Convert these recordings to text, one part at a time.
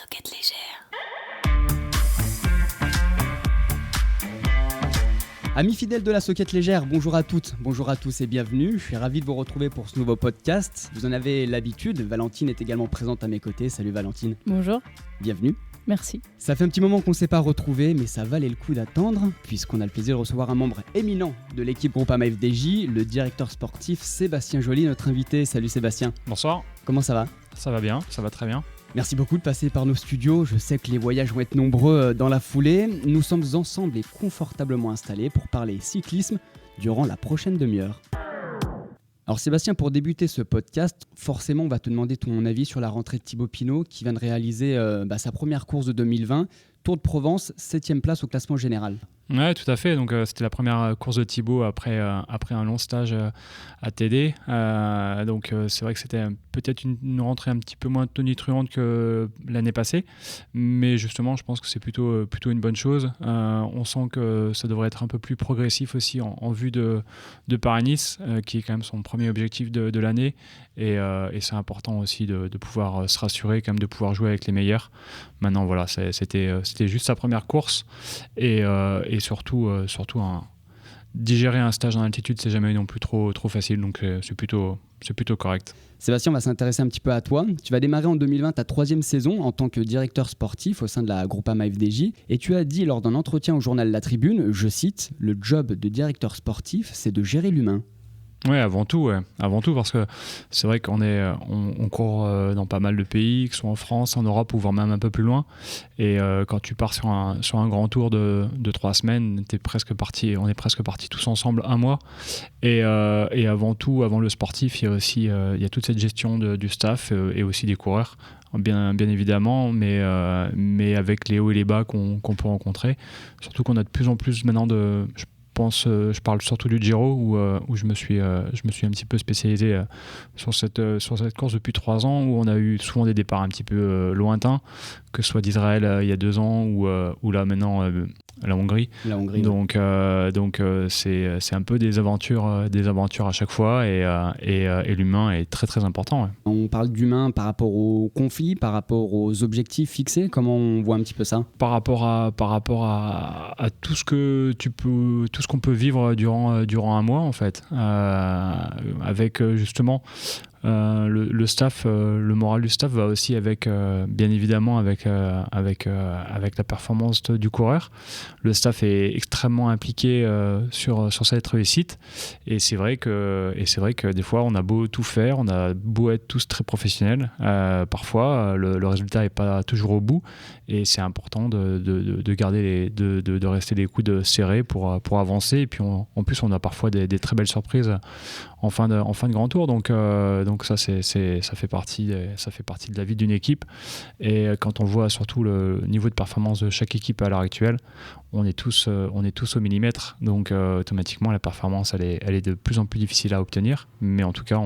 Soquette légère. Amis fidèles de la Soquette légère, bonjour à toutes, bonjour à tous et bienvenue. Je suis ravi de vous retrouver pour ce nouveau podcast. Vous en avez l'habitude, Valentine est également présente à mes côtés. Salut Valentine. Bonjour. Bienvenue. Merci. Ça fait un petit moment qu'on ne s'est pas retrouvés, mais ça valait le coup d'attendre, puisqu'on a le plaisir de recevoir un membre éminent de l'équipe Groupama FDJ, le directeur sportif Sébastien Joly, notre invité. Salut Sébastien. Bonsoir. Comment ça va ? Ça va bien, ça va très bien. Merci beaucoup de passer par nos studios. Je sais que les voyages vont être nombreux dans la foulée. Nous sommes ensemble et confortablement installés pour parler cyclisme durant la prochaine demi-heure. Alors Sébastien, pour débuter ce podcast, forcément on va te demander ton avis sur la rentrée de Thibaut Pinot qui vient de réaliser sa première course de 2020, Tour de Provence, 7e place au classement général. Ouais, tout à fait. Donc, c'était la première course de Thibaut après un long stage à TD. Donc, c'est vrai que c'était peut-être une rentrée un petit peu moins tonitruante que l'année passée. Mais justement, je pense que c'est plutôt une bonne chose. On sent que ça devrait être un peu plus progressif aussi en vue de Paris-Nice, qui est quand même son premier objectif de l'année. Et c'est important aussi de pouvoir se rassurer, quand même, de pouvoir jouer avec les meilleurs. Maintenant, voilà, c'était juste sa première course. Et surtout digérer un stage en altitude, c'est jamais non plus trop facile, donc c'est plutôt correct. Sébastien, on va s'intéresser un petit peu à toi. Tu vas démarrer en 2020 ta 3e saison en tant que directeur sportif au sein de la Groupama FDJ et tu as dit lors d'un entretien au journal La Tribune, je cite, « Le job de directeur sportif, c'est de gérer l'humain ». Ouais, avant tout, parce que c'est vrai qu'on on court dans pas mal de pays, que ce soit en France, en Europe ou voire même un peu plus loin. Et quand tu pars sur un grand tour de 3 semaines, on est presque partis tous ensemble un mois. Et avant tout, avant le sportif, il y a toute cette gestion du staff et aussi des coureurs. Bien évidemment, mais avec les hauts et les bas qu'on peut rencontrer. Surtout qu'on a de plus en plus maintenant je parle surtout du Giro où je me suis un petit peu spécialisé sur cette course depuis 3 ans où on a eu souvent des départs un petit peu lointains, que ce soit d'Israël il y a 2 ans ou là maintenant la Hongrie. Donc c'est un peu des aventures à chaque fois et l'humain est très très important. Ouais. On parle d'humain par rapport aux conflits, par rapport aux objectifs fixés. Comment on voit un petit peu ça ? Par rapport à tout ce qu'on peut vivre durant un mois en fait, avec justement. Le staff, le moral du staff va aussi avec, bien évidemment, avec la performance du coureur. Le staff est extrêmement impliqué sur cette réussite, et c'est vrai que des fois on a beau tout faire, on a beau être tous très professionnels, parfois le résultat n'est pas toujours au bout, et c'est important de garder de rester les coudes serrés pour avancer. Et puis en plus on a parfois des très belles surprises en fin de grand tour, donc ça fait partie de la vie d'une équipe. Et quand on voit surtout le niveau de performance de chaque équipe à l'heure actuelle, on est tous au millimètre, donc automatiquement la performance elle est de plus en plus difficile à obtenir, mais en tout cas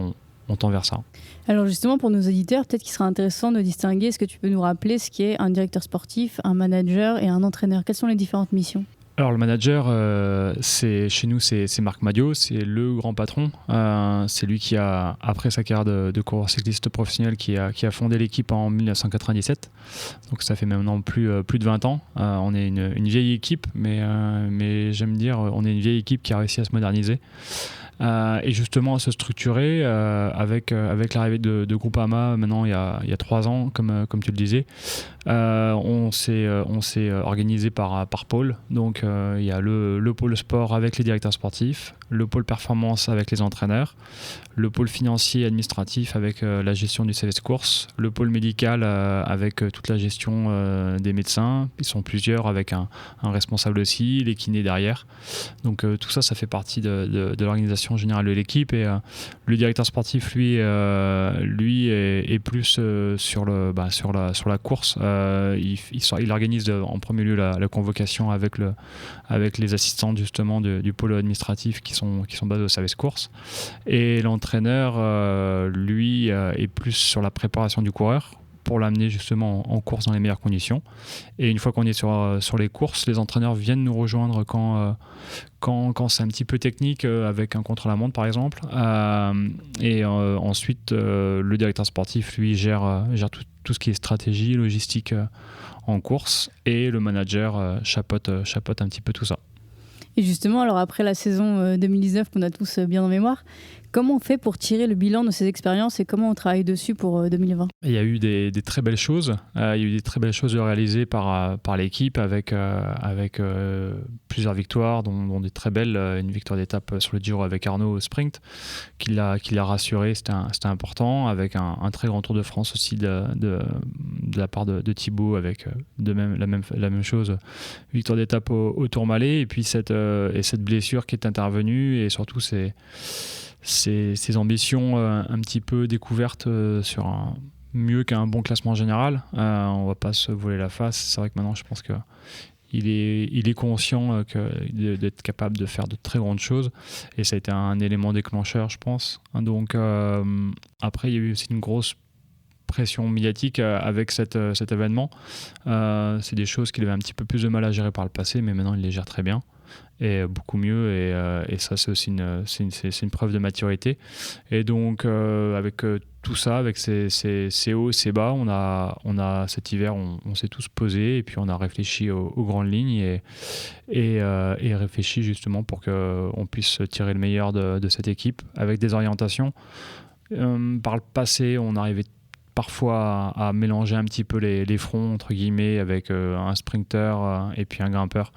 on tend vers ça. Alors justement, pour nos auditeurs, peut-être qu'il sera intéressant de distinguer, est-ce que tu peux nous rappeler ce qu'est un directeur sportif, un manager et un entraîneur ? Quelles sont les différentes missions ? Alors le manager, chez nous c'est Marc Madiot, c'est le grand patron. C'est lui qui a, après sa carrière de coureur cycliste professionnel, qui a fondé l'équipe en 1997. Donc ça fait maintenant plus de 20 ans. On est une vieille équipe, mais j'aime dire on est une vieille équipe qui a réussi à se moderniser. Et justement à se structurer avec l'arrivée de Groupama maintenant il y a 3 ans, comme tu le disais. On s'est organisé par pôle. Donc il y a le pôle sport avec les directeurs sportifs, le pôle performance avec les entraîneurs, le pôle financier et administratif avec la gestion du service course, le pôle médical avec toute la gestion des médecins. Ils sont plusieurs avec un responsable aussi, les kinés derrière. Donc tout ça fait partie de l'organisation générale de l'équipe. Et le directeur sportif lui est plus sur la course. Il organise en premier lieu la convocation avec les assistants justement du pôle administratif qui sont basés au service course, et l'entraîneur lui est plus sur la préparation du coureur pour l'amener justement en course dans les meilleures conditions. Et une fois qu'on est sur les courses, les entraîneurs viennent nous rejoindre quand c'est un petit peu technique, avec un contre-la-montre par exemple. Et ensuite, le directeur sportif, lui, gère tout ce qui est stratégie, logistique en course, et le manager chapeaute un petit peu tout ça. Et justement, alors après la saison 2019 qu'on a tous bien en mémoire, comment on fait pour tirer le bilan de ces expériences et comment on travaille dessus pour 2020 ? Il y a eu des très belles choses. Il y a eu des très belles choses réalisées par l'équipe avec plusieurs victoires, dont des très belles. Une victoire d'étape sur le Giro avec Arnaud au sprint, qui l'a rassuré, c'était important. Avec un très grand Tour de France aussi de la part de Thibaut, avec la même chose. Victoire d'étape au Tourmalet, et puis cette blessure qui est intervenue, et surtout ces ambitions un petit peu découvertes sur mieux qu'un bon classement général. On va pas se voler la face. C'est vrai que maintenant, je pense qu'il est conscient d'être capable de faire de très grandes choses, et ça a été un élément déclencheur, je pense. Donc après, il y a eu aussi une grosse pression médiatique avec cet événement. C'est des choses qu'il avait un petit peu plus de mal à gérer par le passé, mais maintenant il les gère très bien et beaucoup mieux, et ça c'est aussi une preuve de maturité. Et donc avec tout ça, avec ces hauts, ces bas, on a cet hiver, on s'est tous posés, et puis on a réfléchi aux grandes lignes et réfléchi justement pour qu'on puisse tirer le meilleur de cette équipe avec des orientations. Par le passé, on arrivait parfois à mélanger un petit peu les fronts, entre guillemets, avec un sprinter et puis un grimpeur.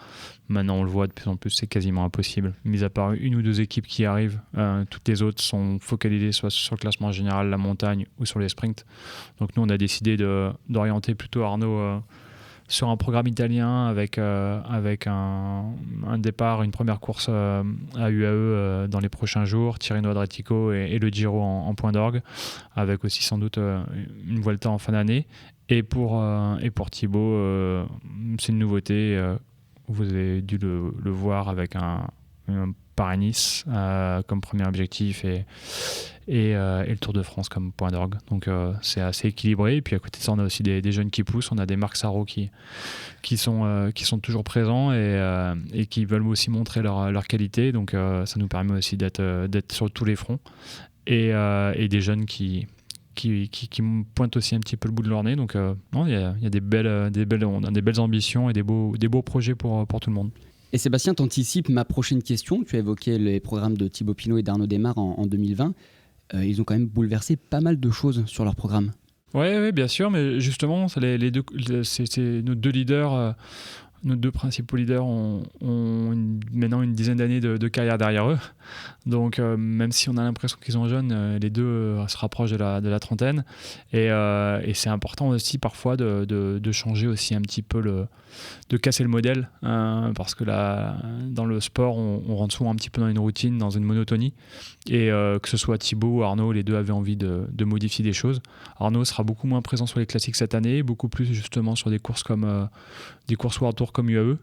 Maintenant, on le voit de plus en plus, c'est quasiment impossible. Mis à part une ou deux équipes qui arrivent, toutes les autres sont focalisées soit sur le classement général, la montagne, ou sur les sprints. Donc nous, on a décidé d'orienter plutôt Arnaud sur un programme italien avec un départ, une première course à UAE dans les prochains jours, Tirreno Adriatico et le Giro en point d'orgue, avec aussi sans doute une Vuelta en fin d'année. Et pour Thibaut, c'est une nouveauté. Vous avez dû le voir avec un Paris-Nice comme premier objectif, et le Tour de France comme point d'orgue. Donc c'est assez équilibré. Et puis à côté de ça, on a aussi des jeunes qui poussent. On a des Marc Sarro qui sont toujours présents et qui veulent aussi montrer leur qualité. Donc ça nous permet aussi d'être sur tous les fronts, et des jeunes qui pointent aussi un petit peu le bout de leur nez. Donc non, il y a des belles ambitions et des beaux projets pour tout le monde. Et Sébastien, t'anticipes ma prochaine question. Tu as évoqué les programmes de Thibaut Pinot et d'Arnaud Démare en 2020. Ils ont quand même bouleversé pas mal de choses sur leur programme. Oui, bien sûr, mais justement, c'est nos deux leaders. Nos deux principaux leaders ont maintenant une dizaine d'années de carrière derrière eux. Donc même si on a l'impression qu'ils sont jeunes, les deux se rapprochent de la trentaine. Et c'est important aussi parfois de changer aussi un petit peu de casser le modèle, parce que là, dans le sport, on rentre souvent un petit peu dans une routine, dans une monotonie. Et que ce soit Thibaut ou Arnaud, les deux avaient envie de modifier des choses. Arnaud sera beaucoup moins présent sur les classiques cette année, beaucoup plus justement sur des courses comme des courses World Tour comme UAE.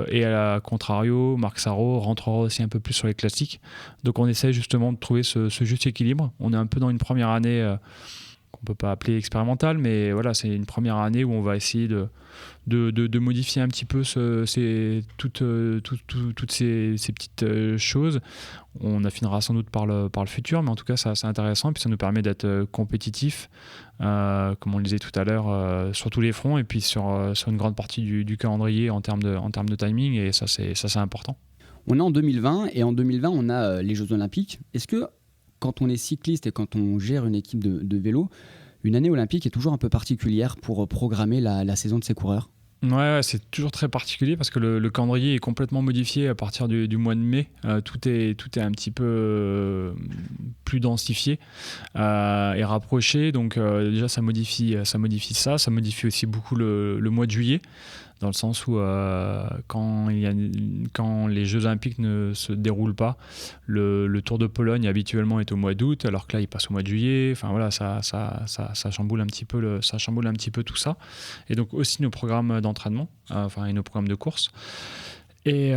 Et à contrario, Marc Sarro rentrera aussi un peu plus sur les classiques. Donc on essaie justement de trouver ce juste équilibre. On est un peu dans une première année qu'on ne peut pas appeler expérimentale, mais voilà, c'est une première année où on va essayer de modifier un petit peu toutes ces petites choses. On affinera sans doute par le futur, mais en tout cas ça c'est intéressant, et puis ça nous permet d'être compétitifs, comme on le disait tout à l'heure, sur tous les fronts, et puis sur une grande partie du calendrier en termes de timing, et ça c'est important. On est en 2020, et en 2020 on a les Jeux Olympiques. Est-ce que quand on est cycliste et quand on gère une équipe de vélo, une année olympique est toujours un peu particulière pour programmer la saison de ces coureurs ? Ouais, c'est toujours très particulier parce que le calendrier est complètement modifié à partir du mois de mai. Tout est un petit peu plus densifié et rapproché. Donc déjà, ça modifie ça modifie aussi beaucoup le mois de juillet, dans le sens où quand les Jeux Olympiques ne se déroulent pas, le Tour de Pologne habituellement est au mois d'août, alors que là il passe au mois de juillet. Enfin voilà, ça chamboule un petit peu tout ça. Et donc aussi nos programmes d'entraînement, et nos programmes de course. Et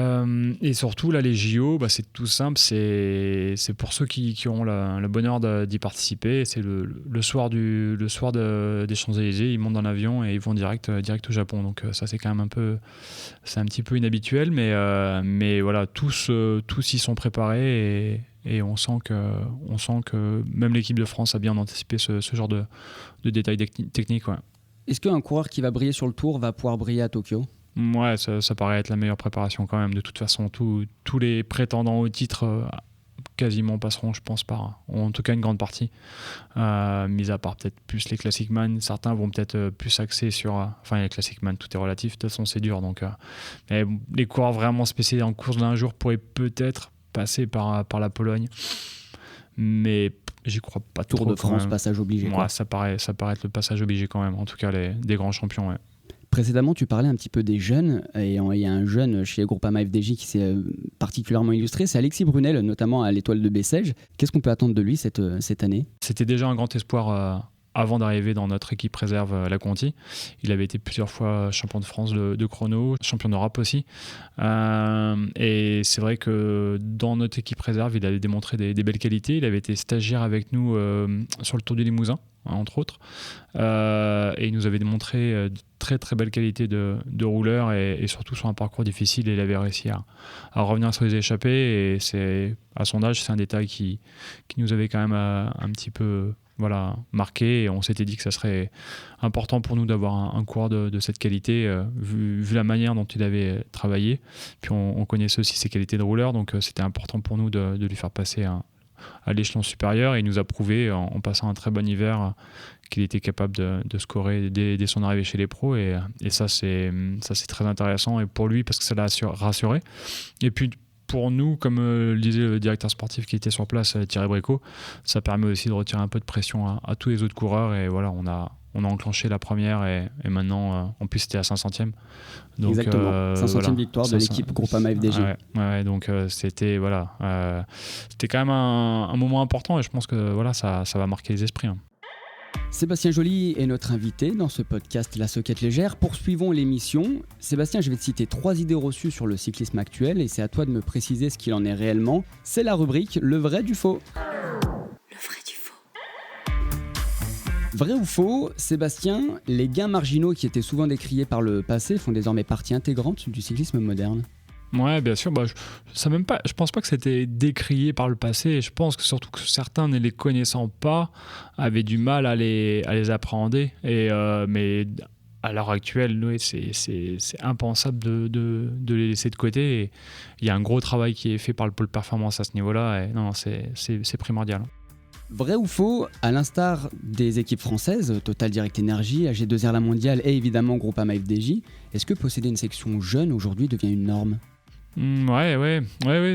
surtout là, les JO, c'est tout simple, c'est pour ceux qui auront le bonheur d'y participer. C'est le soir des Champs-Élysées, ils montent dans l'avion et ils vont direct au Japon. Donc ça c'est quand même un petit peu inhabituel, mais voilà, tous y sont préparés, et on sent que même l'équipe de France a bien anticipé ce genre de détails techniques. Ouais. Est-ce qu'un coureur qui va briller sur le Tour va pouvoir briller à Tokyo ? Ouais, ça paraît être la meilleure préparation quand même. De toute façon, tous les prétendants au titre quasiment passeront, je pense, en tout cas une grande partie. Mis à part peut-être plus les Classic Man, certains vont peut-être plus axer sur... les Classic Man, tout est relatif, de toute façon c'est dur. Donc, mais les coureurs vraiment spécialisés en course d'un jour pourraient peut-être passer par la Pologne. Mais j'y crois pas trop. Tour de France, passage obligé. Ouais, ça paraît être le passage obligé quand même, en tout cas des grands champions, ouais. Précédemment, tu parlais un petit peu des jeunes, et il y a un jeune chez Groupama FDJ qui s'est particulièrement illustré, c'est Alexis Brunel, notamment à l'Étoile de Bessèges. Qu'est-ce qu'on peut attendre de lui cette année ? C'était déjà un grand espoir avant d'arriver dans notre équipe réserve la Conti. Il avait été plusieurs fois champion de France de chrono, champion d'Europe aussi. Et c'est vrai que dans notre équipe réserve, il avait démontré des belles qualités. Il avait été stagiaire avec nous sur le Tour du Limousin, entre autres. Et il nous avait démontré de très très belles qualités de rouleur et surtout sur un parcours difficile, il avait réussi à revenir sur les échappées, et à son âge c'est un détail qui nous avait quand même un petit peu marqué, et on s'était dit que ça serait important pour nous d'avoir un coureur de cette qualité, vu la manière dont il avait travaillé. Puis on connaissait aussi ses qualités de rouleur, donc c'était important pour nous de lui faire passer à l'échelon supérieur, et il nous a prouvé en passant un très bon hiver qu'il était capable de scorer dès son arrivée chez les pros, et ça c'est très intéressant, et pour lui parce que ça l'a rassuré, et puis pour nous, comme le disait le directeur sportif qui était sur place, Thierry Brécot, ça permet aussi de retirer un peu de pression à tous les autres coureurs, et voilà, on a enclenché la première, et maintenant en plus c'était à 500e. Donc, exactement, 500e victoire de l'équipe Groupama FDJ. Ouais, donc c'était quand même un moment important, et je pense que ça va marquer les esprits. Sébastien Joly est notre invité dans ce podcast La Soquette Légère. Poursuivons l'émission. Sébastien, je vais te citer 3 idées reçues sur le cyclisme actuel, et c'est à toi de me préciser ce qu'il en est réellement. C'est la rubrique Le vrai du faux. Le vrai du faux. Vrai ou faux, Sébastien, les gains marginaux qui étaient souvent décriés par le passé font désormais partie intégrante du cyclisme moderne. Ouais, bien sûr. Je pense pas que c'était décrié par le passé. Et je pense que surtout que certains, ne les connaissant pas, avaient du mal à les appréhender. Mais à l'heure actuelle, ouais, c'est impensable de les laisser de côté. Et il y a un gros travail qui est fait par le pôle performance à ce niveau-là. Et non, c'est primordial. Vrai ou faux, à l'instar des équipes françaises, Total Direct Energy, AG2R La Mondiale et évidemment Groupama FDJ, est-ce que posséder une section jeune aujourd'hui devient une norme ? Ouais,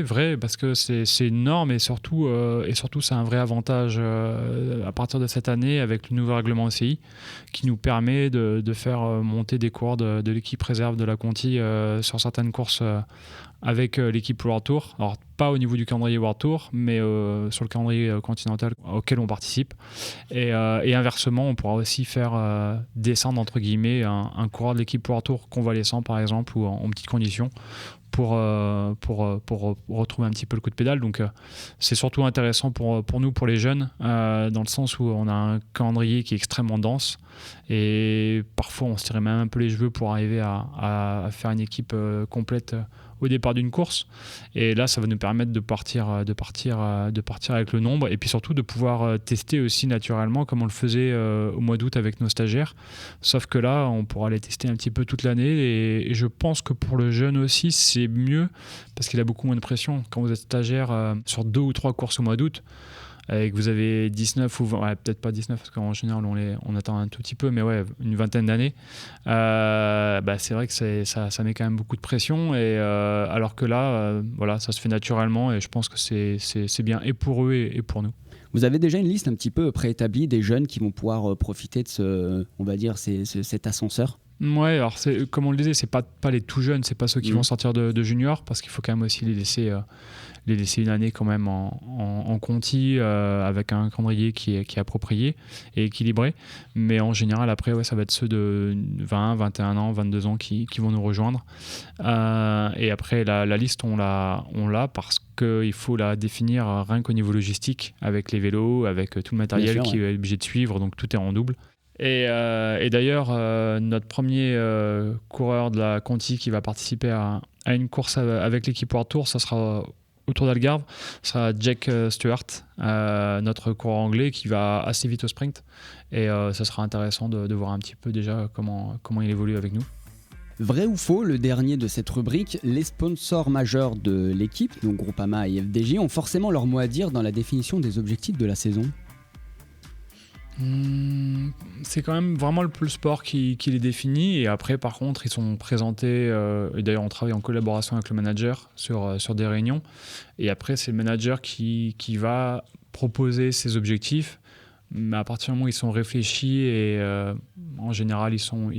vrai, parce que c'est une norme, et surtout c'est un vrai avantage à partir de cette année avec le nouveau règlement OCI qui nous permet de faire monter des coureurs de l'équipe réserve de la Conti sur certaines courses avec l'équipe World Tour. Alors pas au niveau du calendrier World Tour, mais sur le calendrier continental auquel on participe. Et inversement, on pourra aussi faire descendre entre guillemets un coureur de l'équipe World Tour convalescent par exemple, ou en petites conditions, pour retrouver un petit peu le coup de pédale. Donc c'est surtout intéressant pour nous, pour les jeunes, dans le sens où on a un calendrier qui est extrêmement dense, et parfois on se tirait même un peu les cheveux pour arriver à faire une équipe complète au départ d'une course. Et là ça va nous permettre de partir avec le nombre, et puis surtout de pouvoir tester aussi naturellement comme on le faisait au mois d'août avec nos stagiaires, sauf que là on pourra les tester un petit peu toute l'année, et je pense que pour le jeune aussi c'est mieux parce qu'il a beaucoup moins de pression. Quand vous êtes stagiaire sur 2 ou 3 courses au mois d'août, et que vous avez 19 ou 20, ouais, peut-être pas 19 parce qu'en général on attend un tout petit peu, mais ouais, une vingtaine d'années, c'est vrai que ça met quand même beaucoup de pression, et alors que là ça se fait naturellement, et je pense que c'est bien et pour eux et pour nous. Vous avez déjà une liste un petit peu préétablie des jeunes qui vont pouvoir profiter de cet ascenseur ? Ouais, alors comme on le disait, c'est pas les tout jeunes, c'est pas ceux qui vont sortir de junior, parce qu'il faut quand même aussi les laisser une année quand même en Conti, avec un calendrier qui est approprié et équilibré. Mais en général, après, ça va être ceux de 20, 21 ans, 22 ans qui vont nous rejoindre. Et après, la liste, on l'a parce qu'il faut la définir rien qu'au niveau logistique, avec les vélos, avec tout le matériel qui est obligé de suivre, donc tout est en double. Et d'ailleurs, notre premier coureur de la Conti qui va participer à une course avec l'équipe World Tour, ça sera autour d'Algarve, ce sera Jack Stewart, notre coureur anglais qui va assez vite au sprint. Et ça sera intéressant de voir un petit peu déjà comment il évolue avec nous. Vrai ou faux, le dernier de cette rubrique, les sponsors majeurs de l'équipe, donc Groupama et FDJ, ont forcément leur mot à dire dans la définition des objectifs de la saison. C'est quand même vraiment le sport qui les définit, et après par contre ils sont présentés, et d'ailleurs on travaille en collaboration avec le manager sur des réunions, et après c'est le manager qui va proposer ses objectifs, mais à partir du moment où ils sont réfléchis, et en général ils sont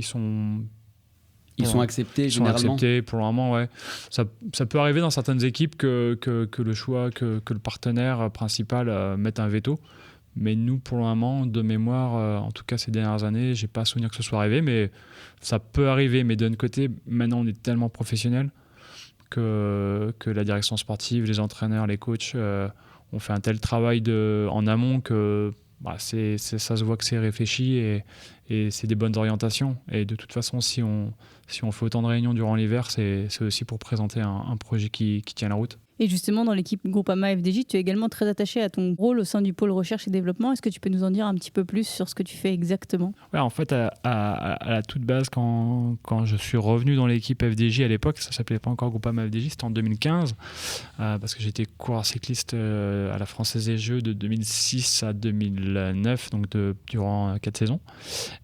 acceptés ils sont généralement. acceptés pour le moment, ouais. Ça peut arriver dans certaines équipes que le choix, que le partenaire principal mette un veto. Mais nous, pour le moment, de mémoire, en tout cas ces dernières années, j'ai pas souvenir que ce soit arrivé, mais ça peut arriver. Mais d'un côté, maintenant, on est tellement professionnels que la direction sportive, les entraîneurs, les coachs ont fait un tel travail en amont que ça se voit que c'est réfléchi et c'est des bonnes orientations. Et de toute façon, si on fait autant de réunions durant l'hiver, c'est aussi pour présenter un projet qui tient la route. Et justement, dans l'équipe Groupama FDJ, tu es également très attaché à ton rôle au sein du pôle recherche et développement. Est-ce que tu peux nous en dire un petit peu plus sur ce que tu fais exactement ? Ouais, en fait, à la toute base, quand je suis revenu dans l'équipe FDJ à l'époque, ça ne s'appelait pas encore Groupama FDJ, c'était en 2015, parce que j'étais coureur cycliste à la Française des Jeux de 2006 à 2009, donc durant 4 saisons.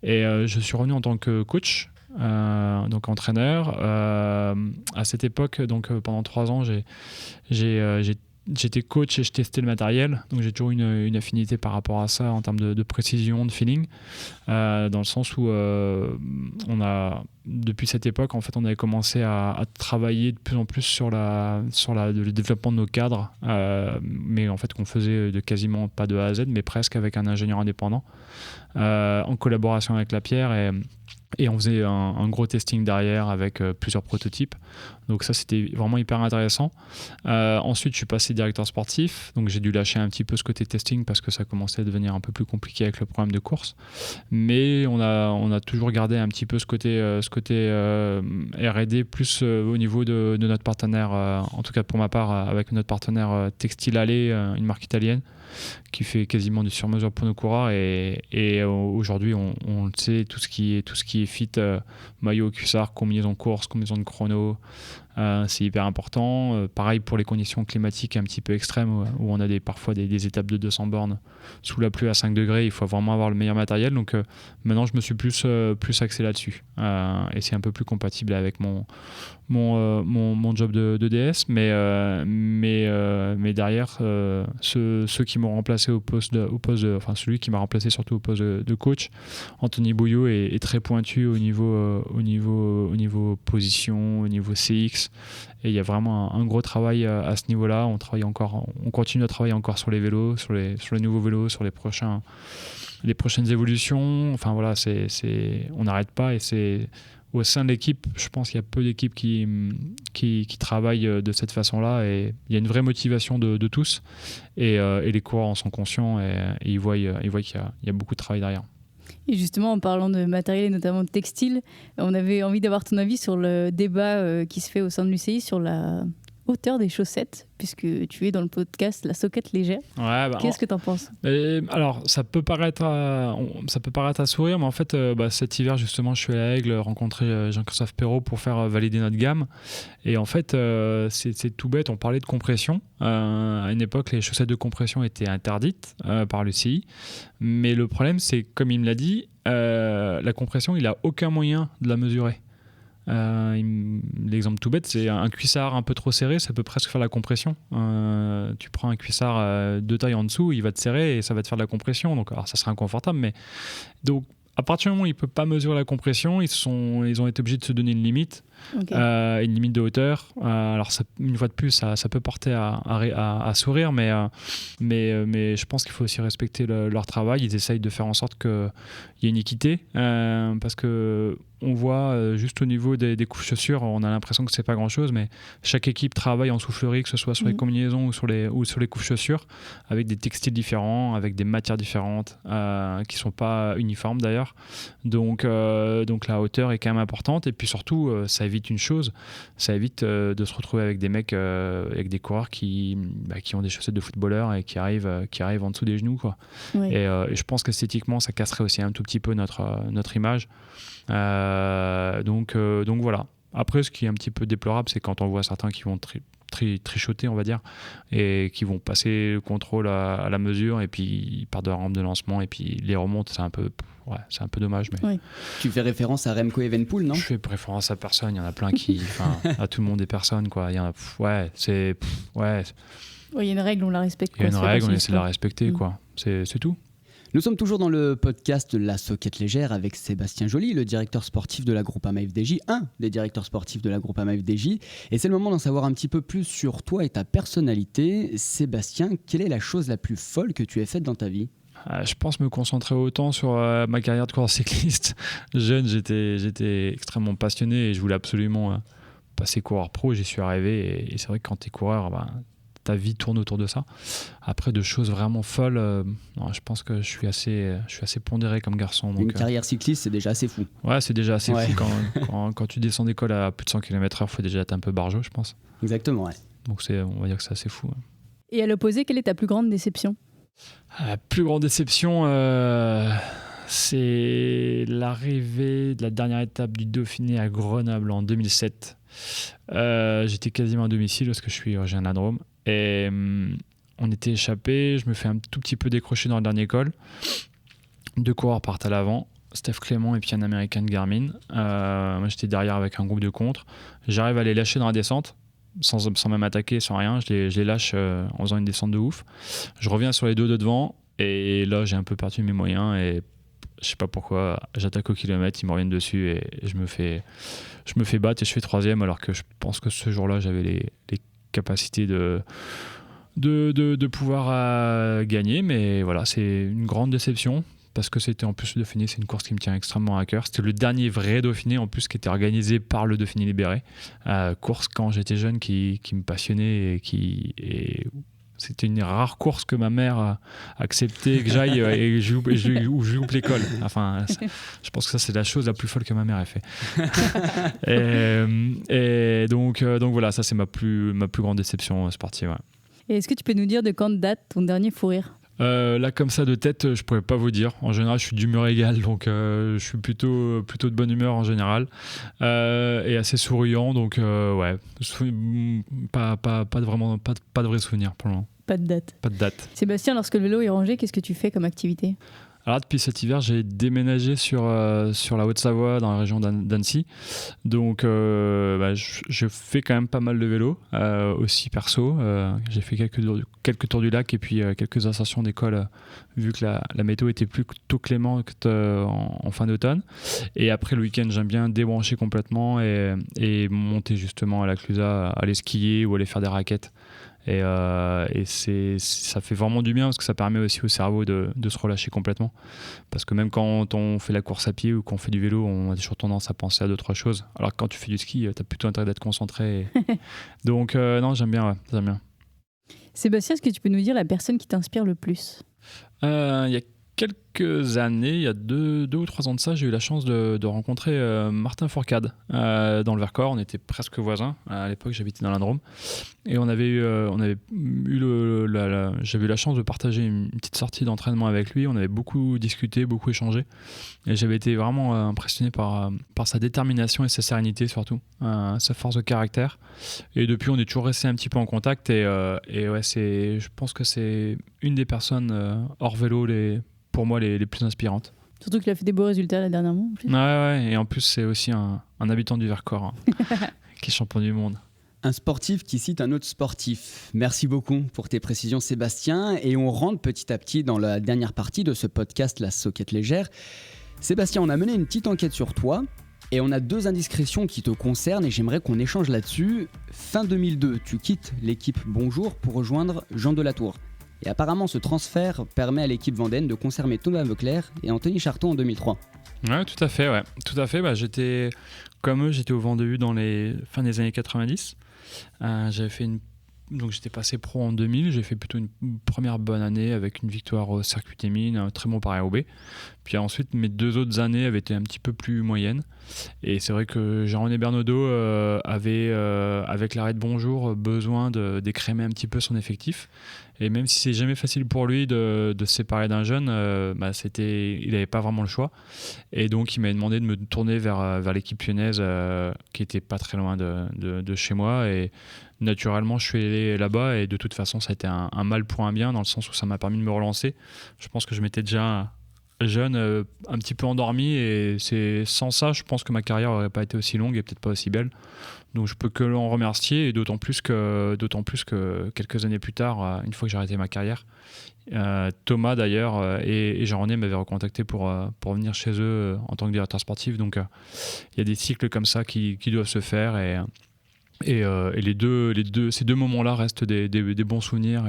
Et je suis revenu en tant que coach. Donc entraîneur. À cette époque, donc pendant 3 ans, j'étais coach et je testais le matériel. Donc j'ai toujours une affinité par rapport à ça en termes de précision, de feeling, dans le sens où depuis cette époque, en fait, on avait commencé à travailler de plus en plus sur le développement de nos cadres, mais en fait qu'on faisait de quasiment pas de A à Z, mais presque avec un ingénieur indépendant, en collaboration avec la Pierre, et on faisait un gros testing derrière avec plusieurs prototypes. Donc ça, c'était vraiment hyper intéressant. Ensuite, je suis passé directeur sportif. Donc j'ai dû lâcher un petit peu ce côté testing parce que ça commençait à devenir un peu plus compliqué avec le programme de course. Mais on a toujours gardé un petit peu ce côté R&D plus au niveau de notre partenaire, en tout cas pour ma part, avec notre partenaire Textile Alley, une marque italienne, qui fait quasiment du sur-mesure pour nos coureurs, et aujourd'hui on le sait, tout ce qui est fit, maillot, cuissard, combinaison de course, combinaison de chrono, c'est hyper important. Pareil pour les conditions climatiques un petit peu extrêmes, où on a parfois des étapes de 200 bornes sous la pluie à 5 degrés, il faut vraiment avoir le meilleur matériel. Donc maintenant je me suis plus axé là-dessus, et c'est un peu plus compatible avec mon job de DS, mais derrière, ceux qui m'ont remplacé enfin celui qui m'a remplacé surtout au poste de coach, Anthony Bouillot, est très pointu au niveau position, au niveau CX, et il y a vraiment un gros travail à ce niveau-là. On continue à travailler encore sur les vélos, sur les nouveaux vélos, sur les prochaines évolutions. Enfin voilà, on n'arrête pas, et c'est au sein de l'équipe, je pense qu'il y a peu d'équipes qui travaillent de cette façon-là, et il y a une vraie motivation de tous, et les coureurs en sont conscients, et ils voient qu'il y a beaucoup de travail derrière. Et justement, en parlant de matériel et notamment de textile, on avait envie d'avoir ton avis sur le débat qui se fait au sein de l'UCI sur la hauteur des chaussettes, puisque tu es dans le podcast La Soquette Légère. Ouais, qu'est-ce que tu en penses ? Alors, ça peut paraître à sourire, mais en fait, cet hiver, justement, je suis à Aigle rencontrer Jean-Christophe Perrault pour faire valider notre gamme. Et en fait, c'est tout bête, on parlait de compression. À une époque, les chaussettes de compression étaient interdites par l'UCI. Mais le problème, c'est, comme il me l'a dit, la compression, il n'a aucun moyen de la mesurer. L'exemple tout bête, c'est un cuissard un peu trop serré, ça peut presque faire la compression. Tu prends un cuissard de taille en dessous, il va te serrer et ça va te faire de la compression. Donc, alors ça sera inconfortable, mais donc à partir du moment où il ne peut pas mesurer la compression, ils ont été obligés de se donner une limite, une limite de hauteur. Alors une fois de plus, ça peut porter à sourire, mais je pense qu'il faut aussi respecter leur travail. Ils essayent de faire en sorte qu'il y ait une équité, parce que on voit juste au niveau des couches chaussures, on a l'impression que c'est pas grand-chose, mais chaque équipe travaille en soufflerie, que ce soit sur les combinaisons ou sur les couches chaussures, avec des textiles différents, avec des matières différentes, qui sont pas uniformes d'ailleurs. Donc la hauteur est quand même importante. Et puis surtout, ça évite une chose, ça évite de se retrouver avec des mecs, avec des coureurs qui ont des chaussettes de footballeurs et qui arrivent en dessous des genoux, quoi. Oui. Et je pense qu'esthétiquement, ça casserait aussi un tout petit peu notre image. Donc voilà. Après, ce qui est un petit peu déplorable, c'est quand on voit certains qui vont trichoter, on va dire, et qui vont passer le contrôle à la mesure, et puis ils partent de la rampe de lancement, et puis les remontent, c'est un peu dommage. Mais... Oui. Tu fais référence à Remco Evenepoel, non ? Je fais référence à personne, il y en a plein qui... à tout le monde et personne, quoi. Il y en a... Il y a une règle, on la respecte. Il y a une règle, on essaie de la respecter, quoi. C'est tout. Nous sommes toujours dans le podcast La Soquette Légère avec Sébastien Joly, le directeur sportif de la Groupama FDJ, un des directeurs sportifs de la Groupama FDJ. Et c'est le moment d'en savoir un petit peu plus sur toi et ta personnalité. Sébastien, quelle est la chose la plus folle que tu aies faite dans ta vie ? Je pense me concentrer autant sur ma carrière de coureur cycliste. Jeune, j'étais extrêmement passionné et je voulais absolument passer coureur pro. J'y suis arrivé et c'est vrai que quand tu es coureur, ta vie tourne autour de ça. Après, de choses vraiment folles, non, je pense que je suis assez pondéré comme garçon. Donc, une carrière cycliste, c'est déjà assez fou. Ouais, c'est déjà assez fou. Quand tu descends d'école à plus de 100 km/h, il faut déjà être un peu barjot, je pense. Exactement, ouais. Donc on va dire que c'est assez fou. Ouais. Et à l'opposé, quelle est ta plus grande déception ? La plus grande déception, c'est l'arrivée de la dernière étape du Dauphiné à Grenoble en 2007. J'étais quasiment à domicile parce que j'ai un syndrome. Et on était échappés, je me fais un tout petit peu décrocher dans le dernier col. 2 coureurs partent à l'avant, Steph Clément et puis un Américain de Garmin. Moi j'étais derrière avec un groupe de contre. J'arrive à les lâcher dans la descente, sans même attaquer, sans rien. Je les lâche en faisant une descente de ouf. Je reviens sur les 2 de devant et là j'ai un peu perdu mes moyens et je sais pas pourquoi, j'attaque au kilomètre, ils me reviennent dessus et je me fais battre et je fais 3e alors que je pense que ce jour-là j'avais les capacité de pouvoir gagner, mais voilà, c'est une grande déception parce que c'était en plus le Dauphiné, c'est une course qui me tient extrêmement à cœur. C'était le dernier vrai Dauphiné en plus qui était organisé par le Dauphiné Libéré, course quand j'étais jeune qui me passionnait et c'était une rare course que ma mère a accepté que j'aille et je loupe l'école. Enfin, je pense que ça c'est la chose la plus folle que ma mère ait fait. et donc voilà, ça c'est ma plus grande déception sportive. Ouais. Et est-ce que tu peux nous dire de quand date ton dernier fou rire ? Là comme ça de tête, je pourrais pas vous dire. En général, je suis d'humeur égale, donc je suis plutôt de bonne humeur en général et assez souriant. Donc ouais, pas de vrais souvenirs pour le moment. Pas de date. Pas de date. Sébastien, lorsque le vélo est rangé, qu'est-ce que tu fais comme activité ? Alors depuis cet hiver, j'ai déménagé sur la Haute-Savoie, dans la région d'Annecy. Donc je fais quand même pas mal de vélo, aussi perso. J'ai fait quelques tours du lac et puis quelques ascensions d'école, vu que la météo était plutôt clémente en fin d'automne. Et après le week-end, j'aime bien débrancher complètement et monter justement à la Clusaz, aller skier ou aller faire des raquettes. Et ça fait vraiment du bien parce que ça permet aussi au cerveau de se relâcher complètement. Parce que même quand on fait la course à pied ou qu'on fait du vélo, on a toujours tendance à penser à 2-3 choses. Alors que quand tu fais du ski, tu as plutôt intérêt d'être concentré. Donc non, j'aime bien. Sébastien, est-ce que tu peux nous dire la personne qui t'inspire le plus ? Il y a quelques années, il y a 2 ou 3 ans de ça, j'ai eu la chance de rencontrer Martin Fourcade dans le Vercors. On était presque voisins. À l'époque, j'habitais dans la Drôme. Et j'avais eu la chance de partager une petite sortie d'entraînement avec lui. On avait beaucoup discuté, beaucoup échangé. Et j'avais été vraiment impressionné par sa détermination et sa sérénité surtout, sa force de caractère. Et depuis, on est toujours resté un petit peu en contact. Et ouais, je pense que c'est une des personnes hors vélo pour moi les plus inspirantes. Surtout qu'il a fait des beaux résultats là dernièrement. Ouais, et en plus c'est aussi un habitant du Vercors qui est champion du monde. Un sportif qui cite un autre sportif. Merci beaucoup pour tes précisions Sébastien, et on rentre petit à petit dans la dernière partie de ce podcast La Soquette Légère. Sébastien, on a mené une petite enquête sur toi et on a 2 indiscrétions qui te concernent et j'aimerais qu'on échange là-dessus. Fin 2002, tu quittes l'équipe Bonjour pour rejoindre Jean Delatour. Et apparemment, ce transfert permet à l'équipe Vendenne de conserver Thomas Voeckler et Anthony Charton en 2003. Ouais, tout à fait, ouais. Tout à fait. Bah, j'étais comme eux, j'étais au Vent de Vue dans les fin des années 90. J'avais fait donc j'étais passé pro en 2000. J'ai fait plutôt une première bonne année avec une victoire au Circuit des Mines, un très bon pari OB. Puis ensuite, mes 2 autres années avaient été un petit peu plus moyennes. Et c'est vrai que Jean-René Bernaudot avait, avec l'arrêt de Bonjour, besoin d'écrémer un petit peu son effectif. Et même si c'est jamais facile pour lui de se séparer d'un jeune, il n'avait pas vraiment le choix. Et donc, il m'avait demandé de me tourner vers l'équipe lyonnaise qui était pas très loin de chez moi. Et naturellement, je suis allé là-bas. Et de toute façon, ça a été un mal pour un bien, dans le sens où ça m'a permis de me relancer. Je pense que je m'étais déjà jeune, un petit peu endormi. Et sans ça, je pense que ma carrière n'aurait pas été aussi longue et peut-être pas aussi belle. Donc je peux que l'en remercier, et d'autant plus que quelques années plus tard, une fois que j'ai arrêté ma carrière, Thomas d'ailleurs et Jean-René m'avaient recontacté pour venir chez eux en tant que directeur sportif. Donc il y a des cycles comme ça qui doivent se faire, et ces deux moments-là restent des bons souvenirs,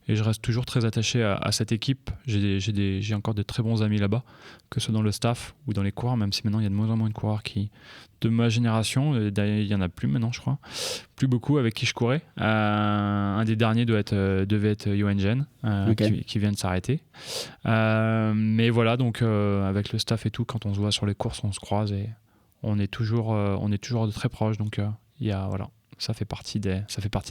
et je reste toujours très attaché à cette équipe. J'ai encore de très bons amis là-bas, que ce soit dans le staff ou dans les coureurs, même si maintenant il y a de moins en moins de coureurs de ma génération. Il n'y en a plus maintenant, je crois. Plus beaucoup avec qui je courais. Un des derniers devait être Johan Gen, qui vient de s'arrêter. Mais voilà, donc avec le staff et tout, quand on se voit sur les courses, on se croise et on est toujours de très proches. Donc voilà. Ça fait partie de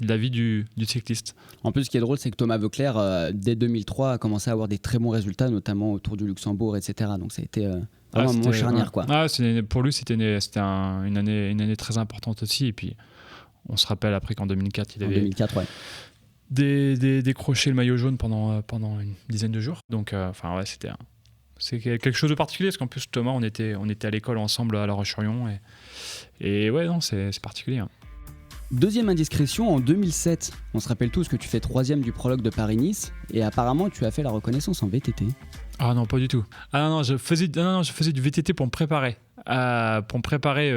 la vie du cycliste. En plus, ce qui est drôle, c'est que Thomas Voeckler, dès 2003, a commencé à avoir des très bons résultats, notamment autour du Luxembourg, etc. Donc ça a été vraiment un moment charnière, quoi. Pour lui, c'était une année très importante aussi. Et puis, on se rappelle après qu'en 2004, il avait décroché le maillot jaune pendant une dizaine de jours. Donc, c'est quelque chose de particulier, parce qu'en plus, Thomas, on était à l'école ensemble à La Roche-sur-Yon. Et ouais, non, c'est particulier. Hein. Deuxième indiscrétion, en 2007, on se rappelle tous que tu fais 3e du prologue de Paris-Nice, et apparemment tu as fait la reconnaissance en VTT. Ah non, pas du tout. Ah non, je faisais du VTT pour me préparer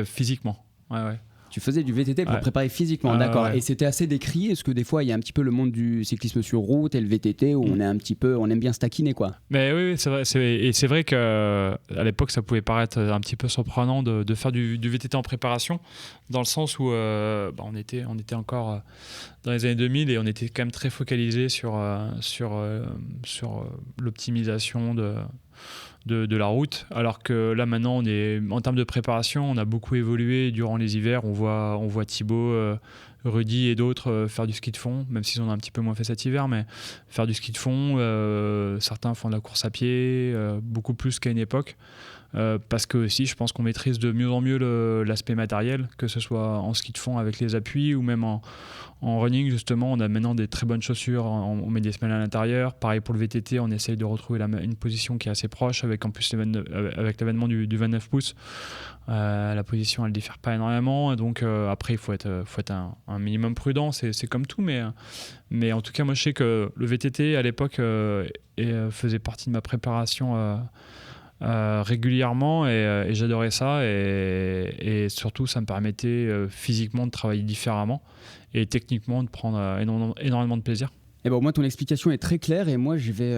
physiquement. Ouais. Tu faisais du VTT pour te préparer physiquement, d'accord. Ouais. Et c'était assez décrié, est-ce que des fois il y a un petit peu le monde du cyclisme sur route et le VTT où on aime bien se taquiner, quoi. Mais oui, c'est vrai. C'est vrai qu'à l'époque ça pouvait paraître un petit peu surprenant de faire du VTT en préparation, dans le sens où on était encore dans les années 2000 et on était quand même très focalisé sur l'optimisation de la route, alors que là maintenant en termes de préparation, on a beaucoup évolué durant les hivers. On voit Thibaut, Rudy et d'autres faire du ski de fond, même s'ils en ont un petit peu moins fait cet hiver, mais faire du ski de fond, certains font de la course à pied, beaucoup plus qu'à une époque, parce que aussi je pense qu'on maîtrise de mieux en mieux l'aspect matériel, que ce soit en ski de fond avec les appuis ou même en running. Justement, on a maintenant des très bonnes chaussures, on met des semelles à l'intérieur. Pareil pour le VTT, on essaye de retrouver une position qui est assez proche, avec en plus avec l'avènement du 29 pouces. La position, elle ne diffère pas énormément, donc après il faut être un minimum prudent, c'est comme tout, mais en tout cas moi je sais que le VTT à l'époque faisait partie de ma préparation régulièrement, et j'adorais ça, et surtout ça me permettait physiquement de travailler différemment et techniquement de prendre énormément de plaisir. Et bon, moi, ton explication est très claire, et moi, je vais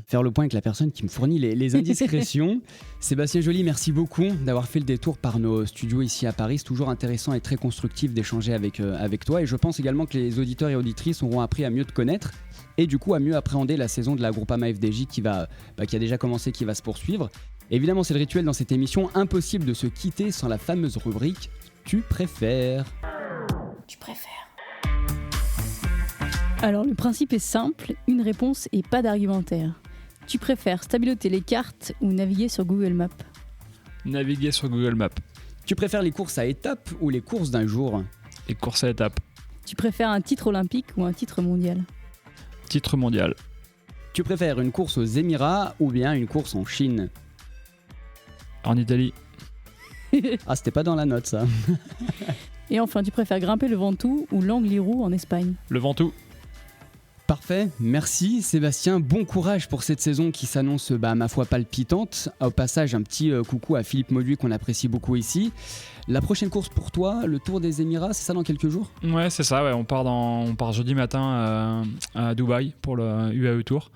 faire le point avec la personne qui me fournit les indiscrétions. Sébastien Joly, merci beaucoup d'avoir fait le détour par nos studios ici à Paris. C'est toujours intéressant et très constructif d'échanger avec toi, et je pense également que les auditeurs et auditrices auront appris à mieux te connaître et du coup à mieux appréhender la saison de la Groupama FDJ qui a déjà commencé, qui va se poursuivre. Évidemment, c'est le rituel dans cette émission, impossible de se quitter sans la fameuse rubrique « Tu préfères ». Tu préfères. Alors le principe est simple, une réponse et pas d'argumentaire. Tu préfères stabiloter les cartes ou naviguer sur Google Maps ? Naviguer sur Google Maps. Tu préfères les courses à étapes ou les courses d'un jour ? Les courses à étapes. Tu préfères un titre olympique ou un titre mondial ? Titre mondial. Tu préfères une course aux Émirats ou bien une course en Chine ? En Italie. Ah, c'était pas dans la note, ça. Et enfin, tu préfères grimper le Ventoux ou l'Angliru en Espagne ? Parfait. Parfait, merci Sébastien, bon courage pour cette saison qui s'annonce ma foi palpitante. Au passage, un petit coucou à Philippe Mauduit qu'on apprécie beaucoup ici. La prochaine course pour toi, le Tour des Émirats, c'est ça dans quelques jours ? Ouais, c'est ça, ouais. On part jeudi matin à Dubaï pour le UAE Tour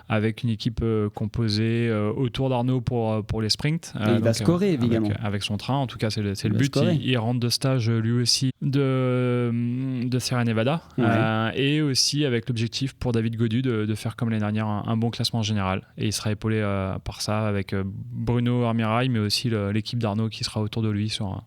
avec une équipe composée autour d'Arnaud pour les sprints. Et il va scorer évidemment. Avec son train, en tout cas c'est le but. Scorer. Il rentre de stage lui aussi de Sierra Nevada, Ouais. et aussi avec l'objectif pour David Gaudu de faire comme l'année dernière un bon classement général. Et il sera épaulé par ça avec Bruno Armirail, mais aussi l'équipe d'Arnaud qui sera autour de lui sur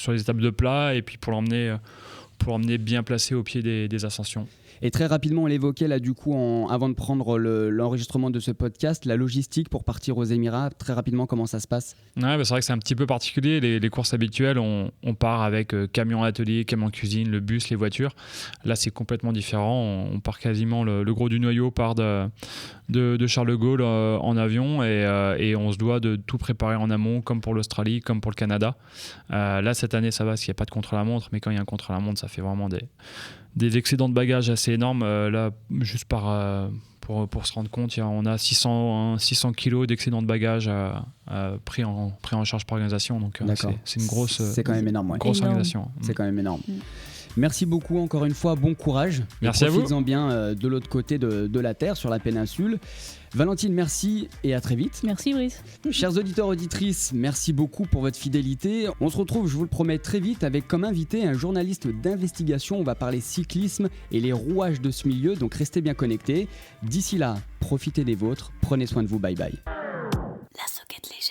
les étapes de plat et puis pour l'emmener bien placé au pied des ascensions. Et très rapidement, on l'évoquait là du coup avant de prendre l'enregistrement de ce podcast, la logistique pour partir aux Émirats, très rapidement comment ça se passe ? Ouais, c'est vrai que c'est un petit peu particulier. Les courses habituelles, on part avec camion atelier, camion cuisine, le bus, les voitures. Là, c'est complètement différent. On part quasiment, le gros du noyau part de Charles de Gaulle en avion et on se doit de tout préparer en amont, comme pour l'Australie, comme pour le Canada. Là, cette année, ça va parce qu'il n'y a pas de contre-la-montre, mais quand il y a un contre-la-montre, ça fait vraiment des excédents de bagages assez énormes. Là, juste pour se rendre compte, on a 600 kilos d'excédents de bagages pris en charge par l'organisation. Donc, c'est une grosse, c'est quand même énorme, ouais. grosse Énorme. organisation. C'est quand même énorme. Merci beaucoup encore une fois, bon courage. Merci à vous. Profites-en bien de l'autre côté de la Terre, sur la péninsule. Valentine, merci et à très vite. Merci Brice. Chers auditeurs, auditrices, merci beaucoup pour votre fidélité. On se retrouve, je vous le promets, très vite avec comme invité un journaliste d'investigation. On va parler cyclisme et les rouages de ce milieu, donc restez bien connectés. D'ici là, profitez des vôtres, prenez soin de vous, bye bye. La Soquette Légère.